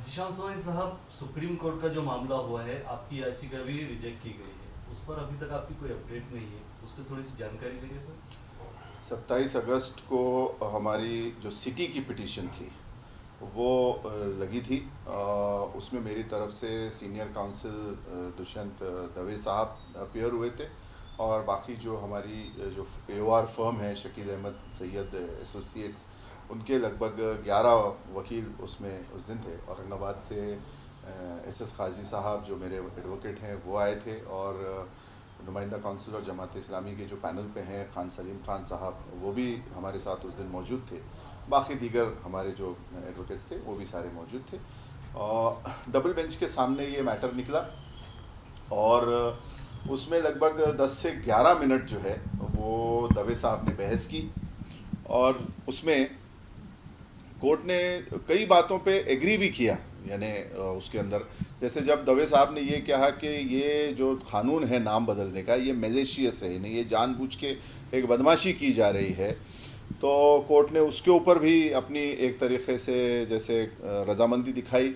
जिशान सोनी साहब, supreme court का जो मामला हुआ है, आपकी याचिका भी रिजेक्ट की गई है, उस पर अभी तक आपकी कोई अपडेट नहीं है, उस पर थोड़ी सी जानकारी देंगे सर। 27 अगस्त को हमारी जो सिटी की पिटीशन थी वो लगी थी। उसमें मेरी तरफ से सीनियर काउंसिल दुष्यंत दवे साहब अपीयर हुए थे और बाकी जो हमारी जो एओआर फर्म है शकील अहमद सैयद एसोसिएट्स, उनके लगभग 11 वकील उसमें उस दिन थे। औरंगाबाद से एसएस काजी साहब जो मेरे एडवोकेट हैं वो आए थे और नुमाइंदा काउंसिल और जमात इस्लामी के जो पैनल पे हैं खान सलीम खान साहब, वो भी हमारे साथ उस दिन मौजूद थे। बाकी दीगर हमारे जो एडवोकेट्स थे वो भी सारे मौजूद थे और डबल बेंच के सामने ये मैटर निकला और उसमें लगभग 10 से 11 मिनट जो है वो दवे साहब ने बहस की और उसमें कोर्ट ने कई बातों पे एग्री भी किया। यानी उसके अंदर जैसे जब दवे साहब ने ये कहा कि ये जो कानून है नाम बदलने का, ये मैलिशियस है, यानी ये जानबूझ के एक बदमाशी की जा रही है, तो कोर्ट ने उसके ऊपर भी अपनी एक तरीक़े से जैसे रजामंदी दिखाई।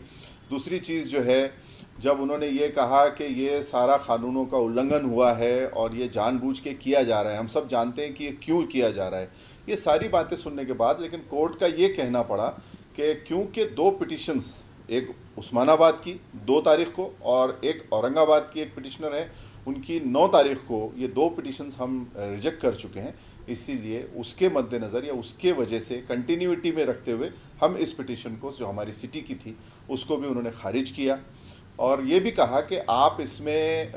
दूसरी चीज़ जो है, जब उन्होंने ये कहा कि ये सारा कानूनों का उल्लंघन हुआ है और ये जानबूझ के किया जा रहा है, हम सब जानते हैं कि ये क्यों किया जा रहा है, ये सारी बातें सुनने के बाद लेकिन कोर्ट का ये कहना पड़ा कि क्योंकि दो पिटिशंस, एक उस्मानाबाद की 2 तारीख को और एक औरंगाबाद की एक पिटिशनर है उनकी 9 तारीख को, ये 2 पिटिशंस हम रिजेक्ट कर चुके हैं, इसीलिए उसके मद्देनज़र या उसके वजह से कंटिन्यूटी में रखते हुए हम इस पिटिशन को जो हमारी सिटी की थी उसको भी उन्होंने खारिज किया। और ये भी कहा कि आप इसमें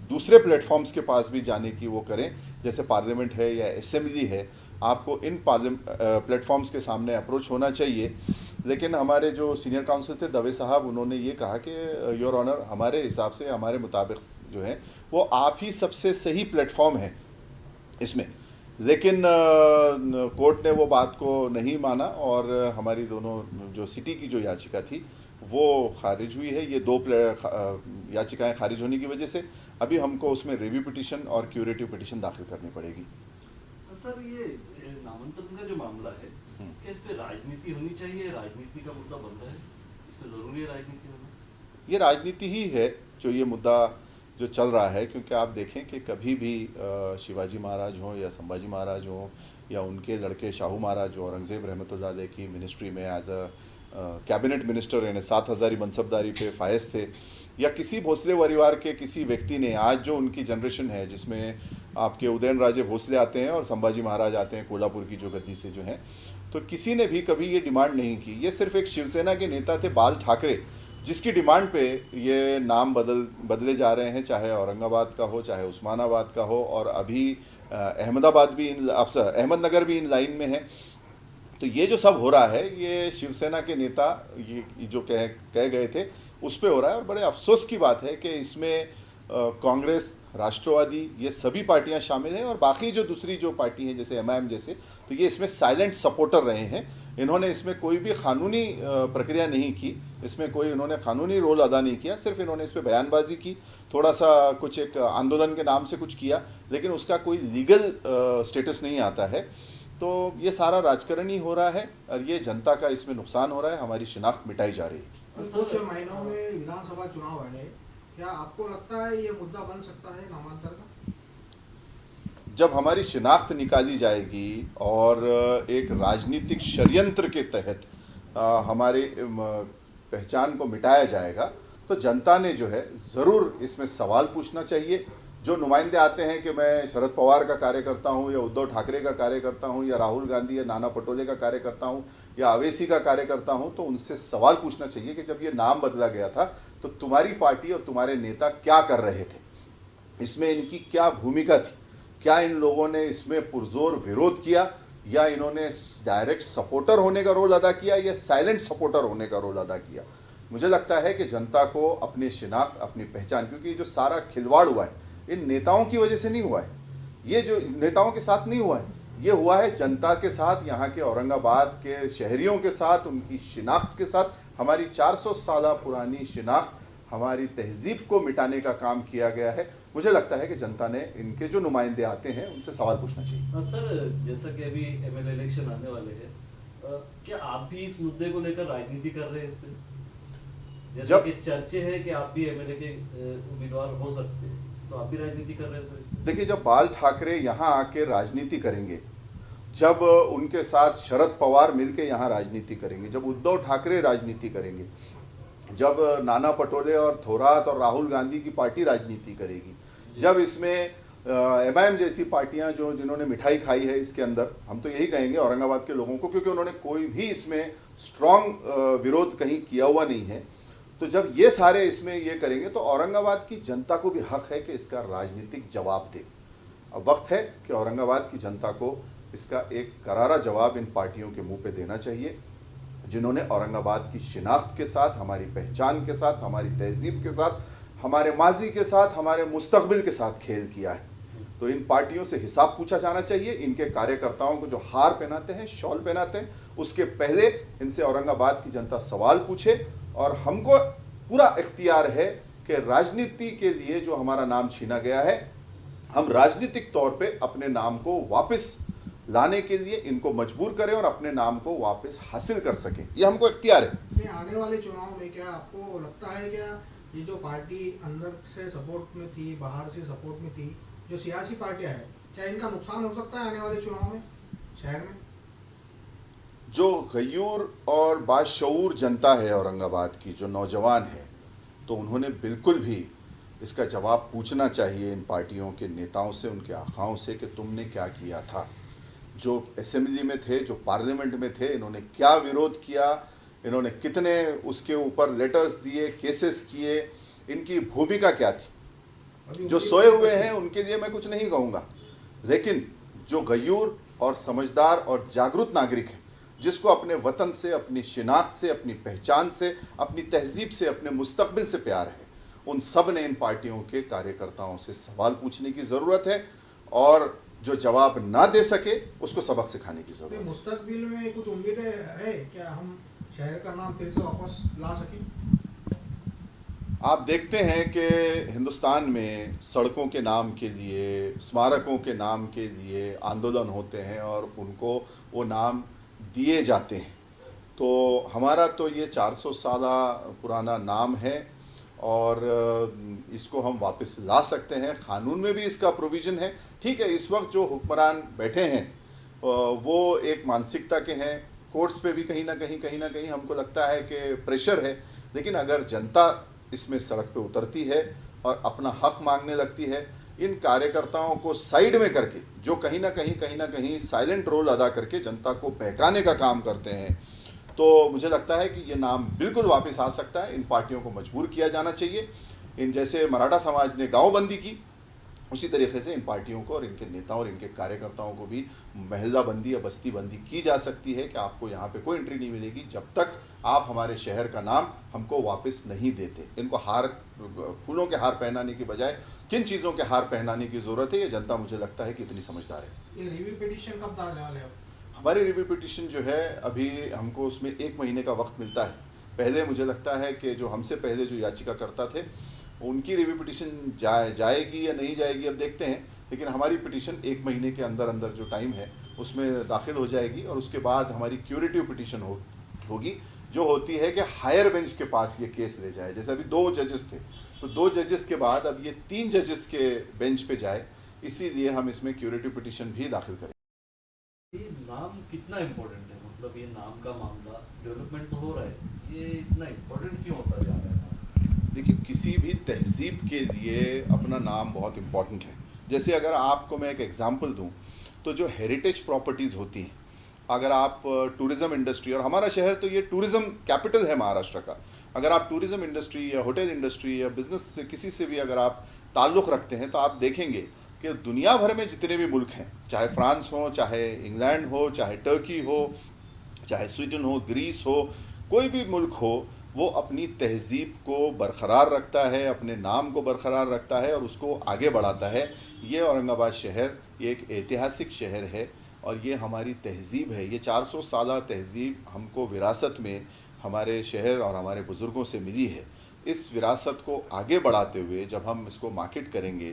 दूसरे प्लेटफॉर्म्स के पास भी जाने की वो करें, जैसे पार्लियामेंट है या असेंबली है, आपको इन प्लेटफॉर्म्स के सामने अप्रोच होना चाहिए। लेकिन हमारे जो सीनियर काउंसिल थे दवे साहब, उन्होंने ये कहा कि योर ऑनर, हमारे हिसाब से हमारे मुताबिक जो है वो आप ही सबसे सही प्लेटफॉर्म है इसमें। लेकिन कोर्ट ने वो बात को नहीं माना और हमारी दोनों जो सिटी की जो याचिका थी वो खारिज हुई है। ये 2 याचिकाएं खारिज होने की वजह से अभी हमको उसमें रिव्यू पिटिशन और क्यूरेटिव पिटिशन दाखिल करनी पड़ेगी। सर, ये नामांकन का जो मामला है, क्या इस पे राजनीति होनी चाहिए? राजनीति का मुद्दा बन रहा है, इस पे जरूरी है राजनीति होना? ये राजनीति ही है जो ये मुद्दा जो चल रहा है, क्योंकि आप देखें कि कभी भी शिवाजी महाराज हों या संभाजी महाराज हों या उनके लड़के शाहू महाराज जो औरंगज़ेब रहमतुल्लाह अलैह की मिनिस्ट्री में एज अ कैबिनेट मिनिस्टर यानी 7 हज़ारी मनसबदारी पे फायज थे, या किसी भोसले परिवार के किसी व्यक्ति ने, आज जो उनकी जनरेशन है जिसमें आपके उदयन राजे भोसले आते हैं और संभाजी महाराज आते हैं कोल्हापुर की जो गद्दी से जो हैं, तो किसी ने भी कभी ये डिमांड नहीं की। ये सिर्फ एक शिवसेना के नेता थे बाल ठाकरे, जिसकी डिमांड पे ये नाम बदले जा रहे हैं, चाहे औरंगाबाद का हो चाहे उस्मानाबाद का हो, और अभी अहमदाबाद भी अहमदनगर भी इन लाइन में है। तो ये जो सब हो रहा है ये शिवसेना के नेता ये जो कह गए थे उस पे हो रहा है। और बड़े अफसोस की बात है कि इसमें कांग्रेस, राष्ट्रवादी, ये सभी पार्टियां शामिल हैं और बाकी जो दूसरी जो पार्टी हैं जैसे एमआईएम जैसे, तो ये इसमें साइलेंट सपोर्टर रहे हैं। इन्होंने इसमें कोई भी कानूनी प्रक्रिया नहीं की, इसमें कोई इन्होंने कानूनी रोल अदा नहीं किया, सिर्फ इन्होंने इस पर बयानबाजी की, थोड़ा सा कुछ एक आंदोलन के नाम से कुछ किया, लेकिन उसका कोई लीगल स्टेटस नहीं आता है। तो ये सारा राजकारण ही हो रहा है और ये जनता का इसमें नुकसान हो रहा है, हमारी शिनाख्त मिटाई जा रही है। कुछ महीनों में विधानसभा चुनाव है, क्या आपको लगता है ये मुद्दा बन सकता है नामांतर का? जब हमारी शिनाख्त निकाली जाएगी और एक राजनीतिक षड्यंत्र के तहत हमारी पहचान को मिटाया जाएगा, तो जनता ने जो है ज़रूर इसमें सवाल पूछना चाहिए। जो नुमाइंदे आते हैं कि मैं शरद पवार का कार्यकर्ता हूं या उद्धव ठाकरे का कार्यकर्ता हूं या राहुल गांधी या नाना पटोले का कार्यकर्ता हूं या अवेसी का कार्यकर्ता हूं, तो उनसे सवाल पूछना चाहिए कि जब ये नाम बदला गया था तो तुम्हारी पार्टी और तुम्हारे नेता क्या कर रहे थे, इसमें इनकी क्या भूमिका थी, क्या इन लोगों ने इसमें पुरजोर विरोध किया या इन्होंने डायरेक्ट सपोर्टर होने का रोल अदा किया या साइलेंट सपोर्टर होने का रोल अदा किया। मुझे लगता है कि जनता को अपनी शिनाख्त, अपनी पहचान, क्योंकि ये जो सारा खिलवाड़ हुआ है इन नेताओं की वजह से नहीं हुआ है, ये जो नेताओं के साथ नहीं हुआ है, ये हुआ है जनता के साथ, यहाँ के औरंगाबाद के शहरियों के साथ, उनकी शिनाख्त के साथ। हमारी 400 साल पुरानी शिनाख्त, हमारी तहजीब को मिटाने का काम किया गया है। मुझे लगता है कि जनता ने, इनके जो नुमाइंदे आते हैं उनसे सवाल पूछना चाहिए। सर, जैसा कि अभी एमएलए इलेक्शन आने वाले हैं, क्या आप भी इस मुद्दे को लेकर राजनीति कर रहे हैं इस पे? जैसे जब कि चर्चे हैं कि आप भी एमएलए के उम्मीदवार हो सकते हैं, तो आप भी राजनीति कर रहे हैं सर इसमें? देखिए, जब बाल ठाकरे यहाँ आके राजनीति करेंगे, जब उनके साथ शरद पवार मिलके यहाँ राजनीति करेंगे, जब उद्धव ठाकरे राजनीति करेंगे, जब नाना पटोले और थोरात और राहुल गांधी की पार्टी राजनीति करेगी, जब इसमें एमआईएम जैसी पार्टियां जो जिन्होंने मिठाई खाई है इसके अंदर, हम तो यही कहेंगे औरंगाबाद के लोगों को, क्योंकि उन्होंने कोई भी इसमें स्ट्रांग विरोध कहीं किया हुआ नहीं है, तो जब ये सारे इसमें ये करेंगे तो औरंगाबाद की जनता को भी हक है कि इसका राजनीतिक जवाब दे। अब वक्त है कि औरंगाबाद की जनता को इसका एक करारा जवाब इन पार्टियों के मुंह पे देना चाहिए, जिन्होंने औरंगाबाद की शिनाख्त के साथ, हमारी पहचान के साथ, हमारी तहजीब के साथ, हमारे माजी के साथ, हमारे मुस्तकबिल के साथ खेल किया है। तो इन पार्टियों से हिसाब पूछा जाना चाहिए। इनके कार्यकर्ताओं को जो हार पहनाते हैं, शॉल पहनाते हैं, उसके पहले इनसे औरंगाबाद की जनता सवाल पूछे। और हमको पूरा इख्तियार है कि राजनीति के लिए जो हमारा नाम छीना गया है, हम राजनीतिक तौर पे अपने नाम को वापस लाने के लिए इनको मजबूर करें और अपने नाम को वापस हासिल कर सकें, ये हमको इख्तियार है। ये आने वाले चुनाव में क्या आपको लगता है, क्या ये जो पार्टी अंदर से सपोर्ट में थी, बाहर से सपोर्ट में थी, जो सियासी पार्टियां हैं, क्या इनका नुकसान हो सकता है आने वाले चुनाव में शहर में? जो गयूर और बाशऊर जनता है औरंगाबाद की, जो नौजवान है, तो उन्होंने बिल्कुल भी इसका जवाब पूछना चाहिए इन पार्टियों के नेताओं से, उनके आखाओं से, कि तुमने क्या किया था। जो असेंबली में थे, जो पार्लियामेंट में थे, इन्होंने क्या विरोध किया, इन्होंने कितने उसके ऊपर लेटर्स दिए, केसेस किए, इनकी भूमिका क्या थी। जो सोए हुए हैं उनके लिए मैं कुछ नहीं कहूँगा, लेकिन जो गयूर और समझदार और जागरूक नागरिक हैं, जिसको अपने वतन से, अपनी शिनाख्त से, अपनी पहचान से, अपनी तहजीब से, अपने मुस्तकबिल से प्यार है, उन सब ने इन पार्टियों के कार्यकर्ताओं से सवाल पूछने की ज़रूरत है, और जो जवाब ना दे सके उसको सबक सिखाने की ज़रूरत है। मुस्तकबिल में कुछ उम्मीदें है क्या, हम शहर का नाम फिर से वापस ला सकें? आप देखते हैं कि हिंदुस्तान में सड़कों के नाम के लिए, स्मारकों के नाम के लिए आंदोलन होते हैं और उनको वो नाम दिए जाते हैं। तो हमारा तो ये 400 साल पुराना नाम है और इसको हम वापस ला सकते हैं। क़ानून में भी इसका प्रोविज़न है। ठीक है, इस वक्त जो हुक्मरान बैठे हैं वो एक मानसिकता के हैं, कोर्ट्स पे भी कहीं ना कहीं हमको लगता है कि प्रेशर है, लेकिन अगर जनता इसमें सड़क पे उतरती है और अपना हक मांगने लगती है, इन कार्यकर्ताओं को साइड में करके, जो कहीं ना कहीं साइलेंट रोल अदा करके जनता को बहकाने का काम करते हैं, तो मुझे लगता है कि ये नाम बिल्कुल वापस आ सकता है। इन पार्टियों को मजबूर किया जाना चाहिए। इन जैसे मराठा समाज ने गांवबंदी की, उसी तरीके से इन पार्टियों को और इनके नेताओं और इनके कार्यकर्ताओं को भी महल्ला बंदी या बस्ती बंदी की जा सकती है कि आपको यहाँ पे कोई एंट्री नहीं मिलेगी जब तक आप हमारे शहर का नाम हमको वापस नहीं देते। इनको हार, फूलों के हार पहनाने की बजाय किन चीज़ों के हार पहनाने की ज़रूरत है, ये जनता मुझे लगता है कि इतनी समझदार है। ये रिव्यू पिटीशन कब डालने वाले हैं? हमारी रिव्यू पिटीशन जो है, अभी हमको उसमें 1 महीने का वक्त मिलता है। पहले मुझे लगता है कि जो हमसे पहले जो याचिकाकर्ता थे, उनकी रिव्यू पिटीशन जाएगी या नहीं जाएगी, अब देखते हैं। लेकिन हमारी पिटीशन 1 महीने के अंदर अंदर जो टाइम है उसमें दाखिल हो जाएगी, और उसके बाद हमारी क्यूरेटिव पिटीशन होगी, जो होती है कि हायर बेंच के पास ये केस ले जाए। जैसे अभी 2 जजेस थे, तो 2 जजेस के बाद अब ये 3 जजेस के बेंच पे जाए, इसीलिए हम इसमें क्यूरेटिव पिटीशन भी दाखिल करें। ये नाम कितना इम्पोर्टेंट है, मतलब ये नाम का मामला, डेवलपमेंट तो हो रहा है, ये इतना इम्पोर्टेंट क्यों होता जा रहा है? देखिए, किसी भी तहजीब के लिए अपना नाम बहुत इम्पॉर्टेंट है। जैसे अगर आपको मैं एक एग्जांपल दूं, तो जो हेरिटेज प्रॉपर्टीज़ होती हैं, अगर आप टूरिज़्म इंडस्ट्री, और हमारा शहर तो ये टूरिज़्म कैपिटल है महाराष्ट्र का, अगर आप टूरिज़्म इंडस्ट्री या होटल इंडस्ट्री या बिज़नेस से किसी से भी अगर आप ताल्लुक़ रखते हैं, तो आप देखेंगे कि दुनिया भर में जितने भी मुल्क हैं, चाहे फ्रांस हो, चाहे इंग्लैंड हो, चाहे टर्की हो, चाहे स्वीडन हो, ग्रीस हो, कोई भी मुल्क हो, वो अपनी तहजीब को बरकरार रखता है, अपने नाम को बरकरार रखता है और उसको आगे बढ़ाता है। ये औरंगाबाद शहर ये एक ऐतिहासिक शहर है और ये हमारी तहजीब है। ये 400 साल तहजीब हमको विरासत में हमारे शहर और हमारे बुज़ुर्गों से मिली है। इस विरासत को आगे बढ़ाते हुए जब हम इसको मार्केट करेंगे,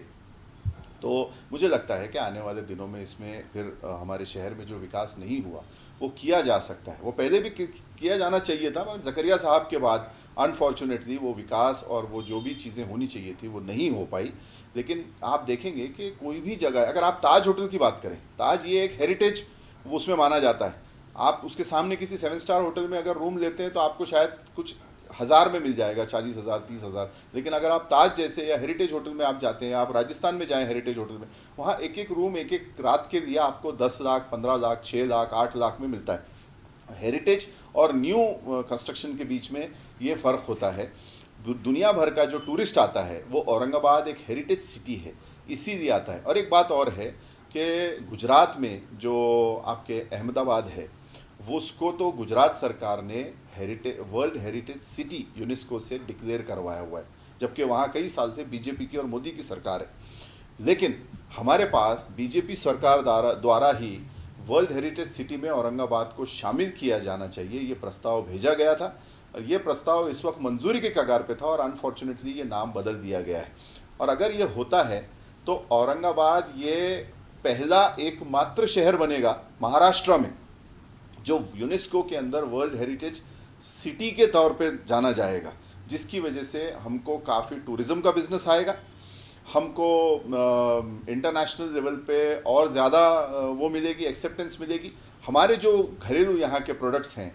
तो मुझे लगता है कि आने वाले दिनों में इसमें फिर हमारे शहर में जो विकास नहीं हुआ वो किया जा सकता है। वो पहले भी किया जाना चाहिए था, मगर ज़करिया साहब के बाद अनफॉर्चुनेटली वो विकास और वो जो भी चीज़ें होनी चाहिए थी वो नहीं हो पाई। लेकिन आप देखेंगे कि कोई भी जगह, अगर आप ताज होटल की बात करें, ताज ये एक हेरिटेज वो उसमें माना जाता है। आप उसके सामने किसी 7 स्टार होटल में अगर रूम लेते हैं तो आपको शायद कुछ हज़ार में मिल जाएगा, 40,000 30,000। लेकिन अगर आप ताज जैसे या हेरिटेज होटल में आप जाते हैं, आप राजस्थान में जाएं हेरिटेज होटल में, वहाँ एक एक रूम एक एक रात के लिए आपको 10 लाख 15 लाख 6 लाख 8 लाख में मिलता है। हेरिटेज और न्यू कंस्ट्रक्शन के बीच में ये फ़र्क होता है। दुनिया भर का जो टूरिस्ट आता है वो औरंगाबाद एक हेरिटेज सिटी है, इसीलिए आता है। और एक बात और है कि गुजरात में जो आपके अहमदाबाद है, वो उसको तो गुजरात सरकार ने वर्ल्ड हेरिटेज सिटी यूनेस्को से डिक्लेयर करवाया हुआ है, जबकि वहाँ कई साल से बीजेपी की और मोदी की सरकार है। लेकिन हमारे पास बीजेपी सरकार द्वारा ही वर्ल्ड हेरिटेज सिटी में औरंगाबाद को शामिल किया जाना चाहिए, ये प्रस्ताव भेजा गया था और ये प्रस्ताव इस वक्त मंजूरी के कगार पे था और अनफॉर्चुनेटली ये नाम बदल दिया गया है। और अगर ये होता है तो औरंगाबाद ये पहला एकमात्र शहर बनेगा महाराष्ट्र में जो यूनेस्को के अंदर वर्ल्ड हेरिटेज सिटी के तौर पे जाना जाएगा, जिसकी वजह से हमको काफ़ी टूरिज़्म का बिजनेस आएगा, हमको इंटरनेशनल लेवल पे और ज़्यादा वो मिलेगी, एक्सेप्टेंस मिलेगी। हमारे जो घरेलू यहाँ के प्रोडक्ट्स हैं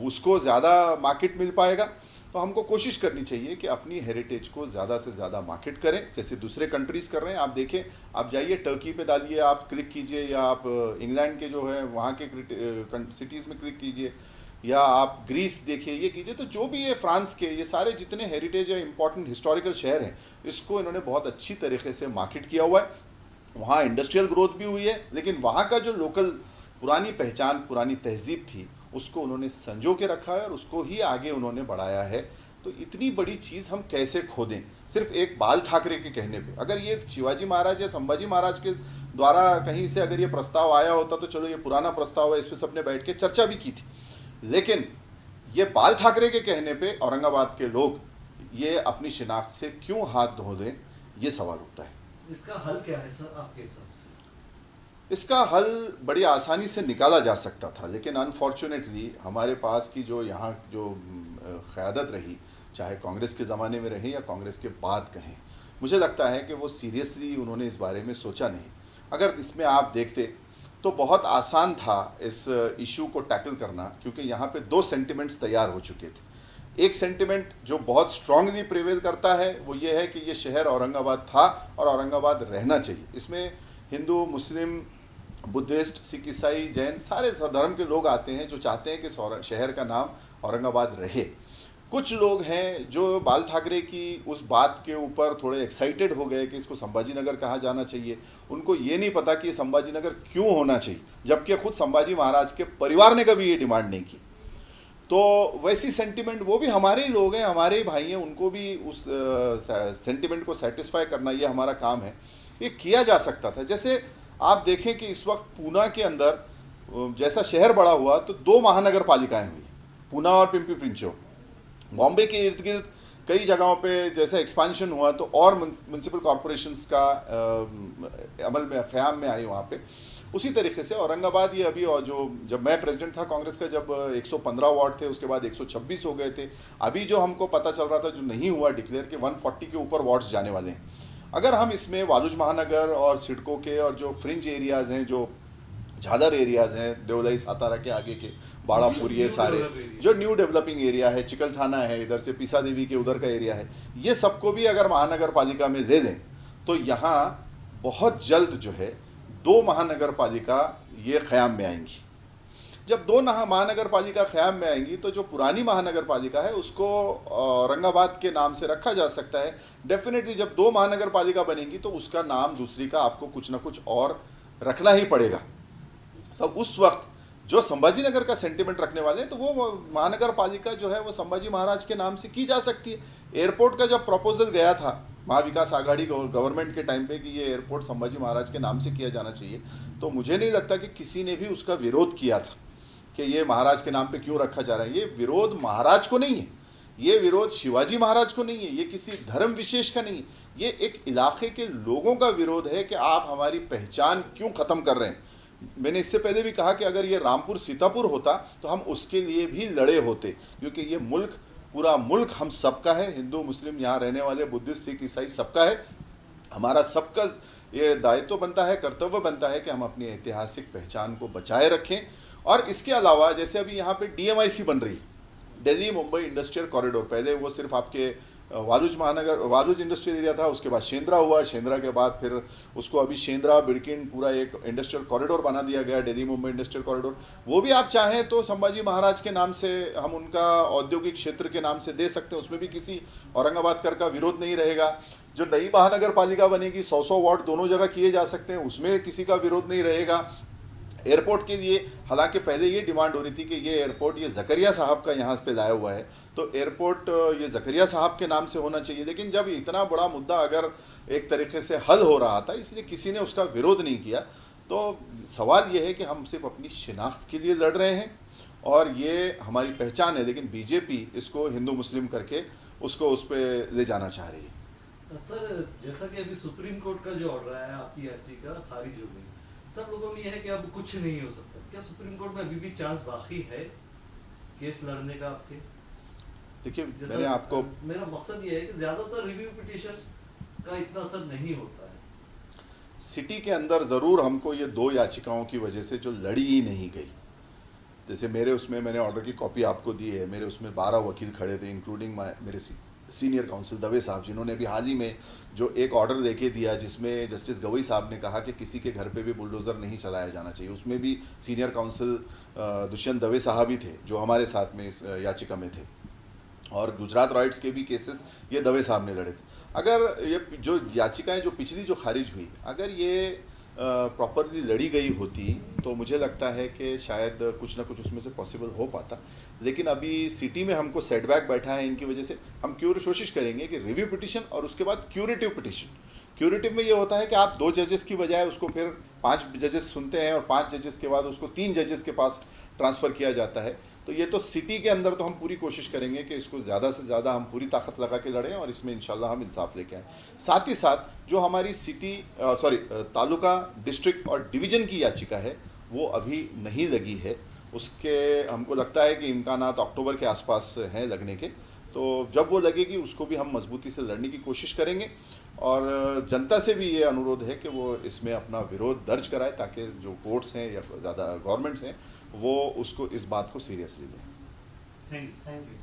उसको ज़्यादा मार्केट मिल पाएगा। तो हमको कोशिश करनी चाहिए कि अपनी हेरिटेज को ज़्यादा से ज़्यादा मार्केट करें, जैसे दूसरे कंट्रीज़ कर रहे हैं। आप देखें, आप जाइए टर्की पे डालिए, आप क्लिक कीजिए, या आप इंग्लैंड के जो है वहाँ के सिटीज़ में क्लिक कीजिए, या आप ग्रीस देखिए, ये कीजिए। तो जो भी है फ्रांस के ये सारे जितने हेरिटेज या इंपॉर्टेंट हिस्टोरिकल शहर हैं, इसको इन्होंने बहुत अच्छी तरीके से मार्केट किया हुआ है। वहाँ इंडस्ट्रियल ग्रोथ भी हुई है, लेकिन वहाँ का जो लोकल पुरानी पहचान, पुरानी तहजीब थी, उसको उन्होंने संजो के रखा है और उसको ही आगे उन्होंने बढ़ाया है। तो इतनी बड़ी चीज़ हम कैसे खो दें सिर्फ एक बाल ठाकरे के कहने पे? अगर ये शिवाजी महाराज या संभाजी महाराज के द्वारा कहीं से अगर ये प्रस्ताव आया होता तो चलो, ये पुराना प्रस्ताव है, इस पर सबने बैठ के चर्चा भी की थी। लेकिन ये बाल ठाकरे के कहने पे औरंगाबाद के लोग ये अपनी शिनाख्त से क्यों हाथ धो दें, ये सवाल उठता है। इसका हल क्या है सर आपके हिसाब से? इसका हल बड़ी आसानी से निकाला जा सकता था, लेकिन अनफॉर्चुनेटली हमारे पास की जो यहाँ जो क़यादत रही, चाहे कांग्रेस के ज़माने में रही या कांग्रेस के बाद कहें, मुझे लगता है कि वो सीरियसली उन्होंने इस बारे में सोचा नहीं। अगर इसमें आप देखते तो बहुत आसान था इस इशू को टैकल करना, क्योंकि यहाँ पे 2 सेंटिमेंट्स तैयार हो चुके थे। एक सेंटिमेंट जो बहुत स्ट्रांगली प्रिवेल करता है वो ये है कि ये शहर औरंगाबाद था और औरंगाबाद रहना चाहिए। इसमें हिंदू, मुस्लिम, बुद्धिस्ट, सिख, ईसाई, जैन सारे धर्म के लोग आते हैं जो चाहते हैं कि शहर का नाम औरंगाबाद रहे। कुछ लोग हैं जो बाल ठाकरे की उस बात के ऊपर थोड़े एक्साइटेड हो गए कि इसको संभाजी नगर कहा जाना चाहिए। उनको ये नहीं पता कि ये संभाजी नगर क्यों होना चाहिए, जबकि खुद संभाजी महाराज के परिवार ने कभी ये डिमांड नहीं की। तो वैसी सेंटिमेंट, वो भी हमारे ही लोग हैं, हमारे ही भाई हैं, उनको भी उस सेंटिमेंट को सेटिस्फाई करना ये हमारा काम है। ये किया जा सकता था। जैसे आप देखें कि इस वक्त पूना के अंदर जैसा शहर बड़ा हुआ तो 2 महानगर पालिकाएँ हुई, पूना और पिंपरी चिंचवड। बॉम्बे के इर्द गिर्द कई जगहों पे जैसा एक्सपेंशन हुआ तो और म्यूनसिपल कॉरपोरेशंस का अमल में क़याम में आई वहाँ पे। उसी तरीके से औरंगाबाद ये अभी, और जो जब मैं प्रेसिडेंट था कांग्रेस का, जब 115 वार्ड थे, उसके बाद 126 हो गए थे। अभी जो हमको पता चल रहा था, जो नहीं हुआ डिक्लेयर, कि 140 के ऊपर वार्ड्स जाने वाले हैं। अगर हम इसमें वालुज महानगर और सिडको के और जो फ्रिंज एरियाज़ हैं, जो झादर एरियाज़ हैं, देवलाई सातारा के आगे के बाड़ापुर, ये सारे जो न्यू डेवलपिंग एरिया है, चिकलठाना है, इधर से पीसा देवी के उधर का एरिया है, ये सबको भी अगर महानगर पालिका में ले लें तो यहाँ बहुत जल्द जो है 2 महानगर पालिका ये क़याम में आएंगी। जब 2 महानगर पालिका क़याम में आएंगी तो जो पुरानी महानगर पालिका है उसको औरंगाबाद के नाम से रखा जा सकता है। डेफिनेटली जब 2 महानगर पालिका बनेंगी तो उसका नाम दूसरी का आपको कुछ ना कुछ और रखना ही पड़ेगा। तब उस वक्त जो संभाजी नगर का सेंटिमेंट रखने वाले हैं तो वो महानगर पालिका जो है वो संभाजी महाराज के नाम से की जा सकती है। एयरपोर्ट का जब प्रपोजल गया था महाविकास आघाड़ी गवर्नमेंट के टाइम पे कि ये एयरपोर्ट संभाजी महाराज के नाम से किया जाना चाहिए, तो मुझे नहीं लगता कि किसी ने भी उसका विरोध किया था कि ये महाराज के नाम पे क्यों रखा जा रहा है। ये विरोध महाराज को नहीं है, ये विरोध शिवाजी महाराज को नहीं है, ये किसी धर्म विशेष का नहीं है, ये एक इलाके के लोगों का विरोध है कि आप हमारी पहचान क्यों ख़त्म कर रहे हैं। मैंने इससे पहले भी कहा कि अगर ये रामपुर सीतापुर होता तो हम उसके लिए भी लड़े होते, क्योंकि ये मुल्क, पूरा मुल्क हम सबका है, हिंदू मुस्लिम यहाँ रहने वाले बुद्धिस्ट सिख ईसाई सबका है। हमारा सबका ये दायित्व बनता है, कर्तव्य बनता है कि हम अपनी ऐतिहासिक पहचान को बचाए रखें। और इसके अलावा जैसे अभी यहाँ पे DMIC बन रही, दिल्ली मुंबई इंडस्ट्रियल कॉरिडोर, पहले वो सिर्फ आपके वालूज महानगर, वालूज इंडस्ट्रियल एरिया था, उसके बाद शेंद्रा हुआ, शेंद्रा के बाद फिर उसको अभी शेंद्रा बिडकिन पूरा एक इंडस्ट्रियल कॉरिडोर बना दिया गया, दिल्ली मुंबई इंडस्ट्रियल कॉरिडोर। वो भी आप चाहें तो संभाजी महाराज के नाम से हम उनका औद्योगिक क्षेत्र के नाम से दे सकते हैं, उसमें भी किसी औरंगाबाद कर का विरोध नहीं रहेगा। जो नई महानगर पालिका बनेगी 100 वार्ड दोनों जगह किए जा सकते हैं, उसमें किसी का विरोध नहीं रहेगा। एयरपोर्ट के लिए हालांकि पहले ये डिमांड हो रही थी कि ये एयरपोर्ट ये ज़करिया साहब का यहाँ पे लाया हुआ है, तो एयरपोर्ट ये ज़करिया साहब के नाम से होना चाहिए। लेकिन जब इतना बड़ा मुद्दा अगर एक तरीके से हल हो रहा था, इसलिए किसी ने उसका विरोध नहीं किया। तो सवाल ये है कि हम सिर्फ अपनी शिनाख्त के लिए लड़ रहे हैं और ये हमारी पहचान है, लेकिन बीजेपी इसको हिंदू मुस्लिम करके उसको उस पर ले जाना चाह रही है। सर, जैसा कि अभी सुप्रीम कोर्ट का जो ऑर्डर आया आपकी याचिका खारिज हो गई, सब लोगों में यह है कि अब कुछ नहीं हो सकता। क्या सुप्रीम कोर्ट में अभी भी चांस बाकी है केस लड़ने का आपके? देखिए, मैंने आपको, मेरा मकसद ये है कि ज्यादातर रिव्यू पिटीशन का इतना असर नहीं होता है। सिटी के अंदर ज़रूर हमको ये 2 याचिकाओं की वजह से जो लड़ी ही नहीं गई, जैसे मेरे उसमें मैंने ऑर्डर की कॉपी आपको दी है, मेरे उसमें 12 वकील खड़े थे, इंक्लूडिंग मेरे सीनियर काउंसिल दवे साहब, जिन्होंने भी हाल ही में जो एक ऑर्डर लेके दिया जिसमें जस्टिस गवई साहब ने कहा कि किसी के घर पे भी बुलडोज़र नहीं चलाया जाना चाहिए, उसमें भी सीनियर काउंसिल दुष्यंत दवे साहब ही थे जो हमारे साथ में इस याचिका में थे। और गुजरात राइट्स के भी केसेस ये दवे साहब ने लड़े थे। अगर ये जो याचिकाएं जो पिछली जो खारिज हुई, अगर ये प्रॉपरली लड़ी गई होती तो मुझे लगता है कि शायद कुछ ना कुछ उसमें से पॉसिबल हो पाता। लेकिन अभी सिटी में हमको सेटबैक बैठा है, इनकी वजह से हम कोशिश करेंगे कि रिव्यू पिटीशन और उसके बाद क्यूरेटिव पिटीशन। क्यूरेटिव में ये होता है कि आप 2 जजेस की बजाय उसको फिर 5 जजेस सुनते हैं और 5 जजेस के बाद उसको 3 जजेस के पास ट्रांसफ़र किया जाता है। तो ये तो सिटी के अंदर तो हम पूरी कोशिश करेंगे कि इसको ज़्यादा से ज़्यादा हम पूरी ताकत लगा के लड़ें और इसमें इंशाल्लाह हम इंसाफ लेके आएँ। साथ ही साथ जो हमारी तालुका, डिस्ट्रिक्ट और डिवीज़न की याचिका है वो अभी नहीं लगी है, उसके हमको लगता है कि इम्कानात अक्टूबर के आसपास हैं लगने के। तो जब वो लगेगी उसको भी हम मजबूती से लड़ने की कोशिश करेंगे और जनता से भी ये अनुरोध है कि वो इसमें अपना विरोध दर्ज कराए ताकि जो कोर्ट्स हैं या ज़्यादा गवर्नमेंट्स हैं वो उसको इस बात को सीरियसली लें। Thank you.